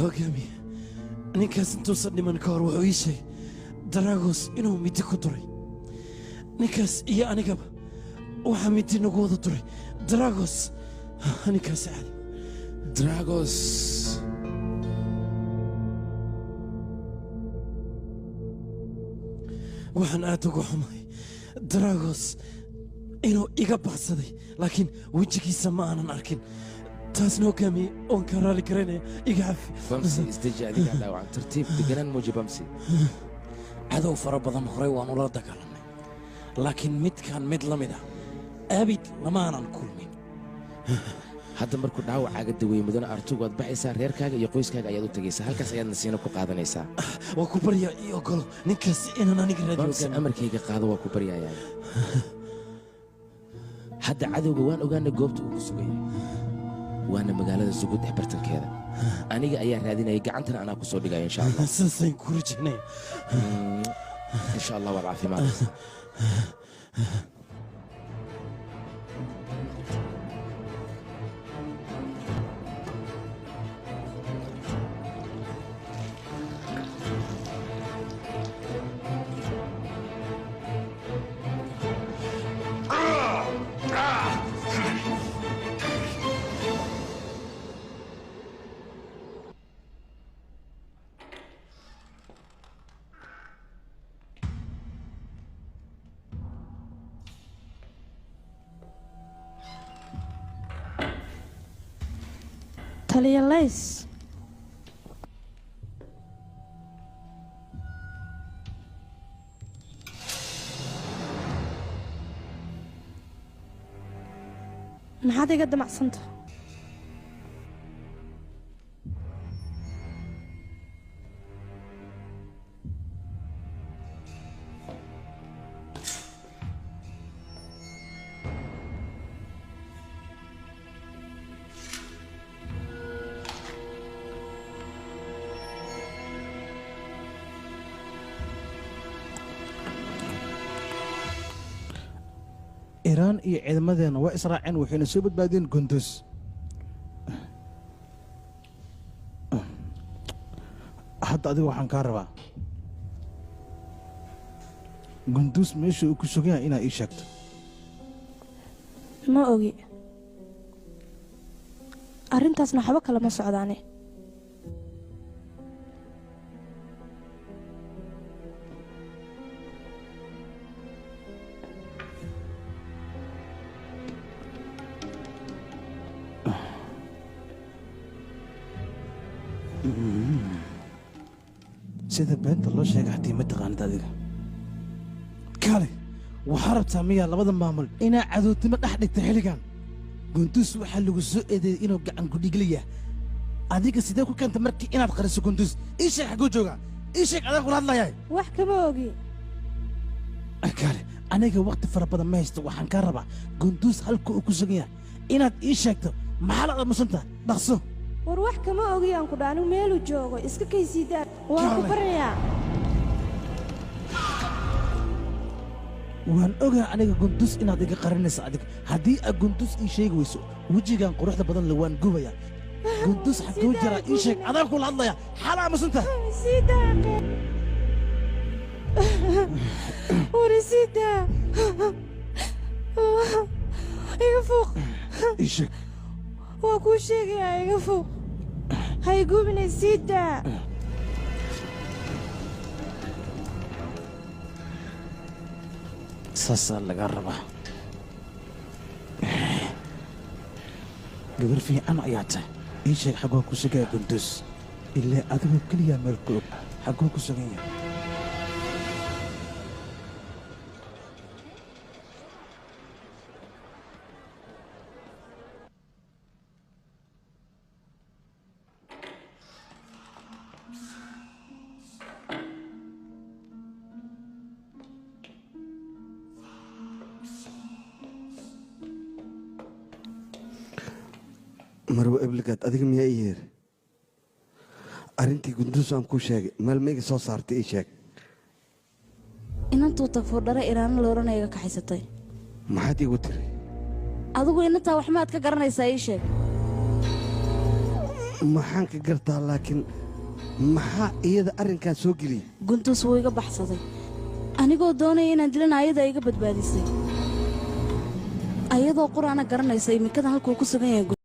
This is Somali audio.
hogaamiye ninkaas intuusan dhiman ka hor wuxuu ii sheegay Dragos inuu midi ku duray ninkaas iyo anigaba waxaa midi nagu wada duray Dragos ninkaas caadi Dragos waxaan aad ugu xumay Dragos inuu iga baxsaday laakiin wejigiisa ma aanan arkin taasna hogaamiye oon ka raali garanaya iga cafi bamsi istaji adiga dhaawacan tartiib deganaan muuji bamsi cadow fara badan horey waan ula dagaalamay laakiin midkaan mid la mid ah abid lama aanan kulmin hadda markuu dhaawacaaga daweeye mudane artugu waad baxaysaa reerkaaga iyo qoyskaaga ayaad u tegaysaa halkaas ayaad nasiino ku qaadanaysaa waa ku baryaa ii ogolo ninkaas inaan aniga bamsi amarkayga qaado waa ku baryayaa hadda cadowga waan ogaana goobta uu ku sugayay waana magaalada sugud ee bartankeeda aniga ayaa raadinayay gacantana anaa ku soo dhigaya insha allah saasaan ku rajaynaya insha allah waad caafimaadaysa Talialays maxaad iga damacsanta إيران iyo ciidamadeena waa israaceen waxayna soo badbaadeen Qunduz hadda adiga waxaan ka rabaa Qunduz meesha uu ku sugan yahay inaad ii sheegto ma ogi arrintaasna waxba kale ma socdaane sida beenta loo sheegay haddii ma taqaanid adiga kale waxaa rabtaa miyaa labada maamul inaa cadootimo dhex dhigta xilligan Qunduz waxaa lagu soo eedeeyay inuu gacan ku dhigliya adiga sidee ku keenta markii inaad qariso Qunduz ii sheeg xaguu jooga ii sheeg adaa kula hadlayahay wax kama ogi kale aniga waqti fara badan ma haysto waxaan ka rabaa Qunduz halka uu ku sugan yahay inaad ii sheegto maxaa la aamusanta dhaqso war wax kama ogi aan ku dhaanu meelu joogo iska kaysiidaan waa ku baraya waan ogaa aniga Qunduz inaad iga qarinayso adiga haddii aad Qunduz ii sheegi weyso wejigan quruxda badan la waan gubaya Qunduz xaguu jira ii sheeg adaa kula hadlaya xala aamusanta sidaan ورسيدا يفوق إيشك وكل شيء يفوق هيقوم من السيدة ساسا لقربه قبل في أنا أياته إيشك حقوق كسجى قندوس إلا أذهب كل يوم الكوب حقوق كسجى marwa ibligaad adiga miyaa ii yeer arrintii Qunduz aan ku sheegay maalmayga soo saartay ii sheeg inantuu tafurdhara iraana looranayaga kaxaysatay maxaad iigu tiri adigu inantaa wax maad ka garanaysaa ii sheeg maxaan ka gartaa laakiin maxaa iyada arrinkaas soo geliyey gunduus wuu iga baxsaday anigoo doonaya inaan dilana ayada iga badbaadisay ayadoo quraana garanaysa iminkadan halkuu ku sugan yahay